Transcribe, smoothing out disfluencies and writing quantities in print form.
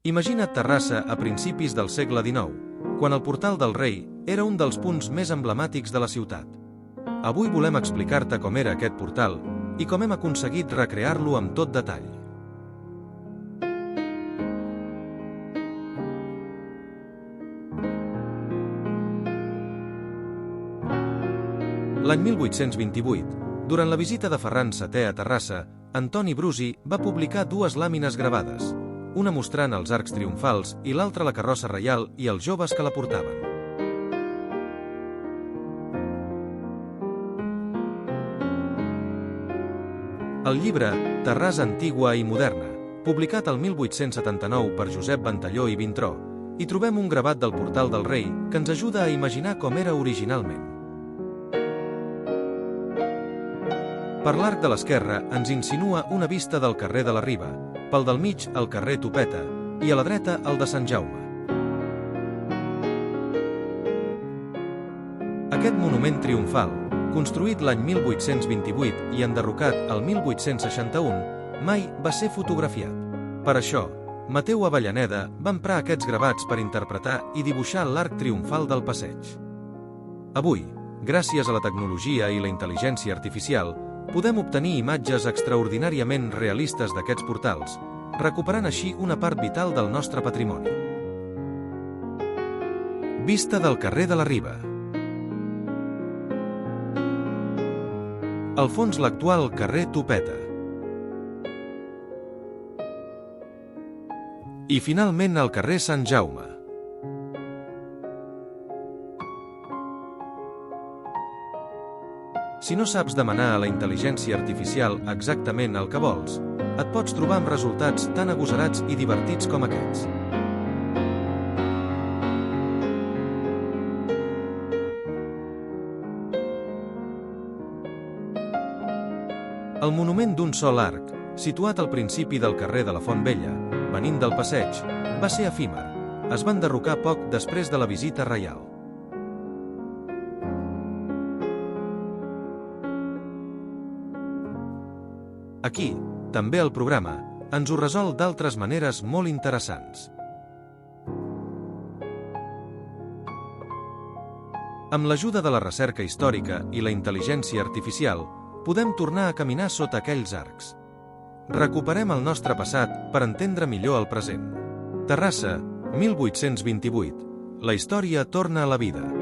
Imagina't Terrassa a principis del segle XIX, quan el Portal del Rei era un dels punts més emblemàtics de la ciutat. Avui volem explicar-te com era aquest portal i com hem aconseguit recrear-lo amb tot detall. L'any 1828, durant la visita de Ferran VII a Terrassa, Antoni Brusi va publicar dues làmines gravades, una mostrant els arcs triomfals i l'altra la carrossa reial i els joves que la portaven. El llibre Terrassa antigua i moderna, publicat el 1879 per Josep Ventalló i Vintró, hi trobem un gravat del Portal del Rei que ens ajuda a imaginar com era originalment. Per l'arc de l'esquerra ens insinua una vista del carrer de la Riba, pel del mig el carrer Topeta i a la dreta el de Sant Jaume. Aquest monument triomfal, construït l'any 1828 i enderrocat el 1861, mai va ser fotografiat. Per això, Mateu Avellaneda va emprar aquests gravats per interpretar i dibuixar l'arc triomfal del passeig. Avui, gràcies a la tecnologia i la intel·ligència artificial, podem obtenir imatges extraordinàriament realistes d'aquests portals, recuperant així una part vital del nostre patrimoni. Vista del carrer de la Riba. Al fons l'actual carrer Topeta. I finalment el carrer Sant Jaume. Si no saps demanar a la intel·ligència artificial exactament el que vols, et pots trobar amb resultats tan agosarats i divertits com aquests. El monument d'un sol arc, situat al principi del carrer de la Font Vella, venint del passeig, va ser efímer. Es va enderrocar poc després de la visita reial. Aquí, també el programa, ens ho resol d'altres maneres molt interessants. Amb l'ajuda de la recerca històrica i la intel·ligència artificial, podem tornar a caminar sota aquells arcs. Recuperem el nostre passat per entendre millor el present. Terrassa, 1828. La història torna a la vida.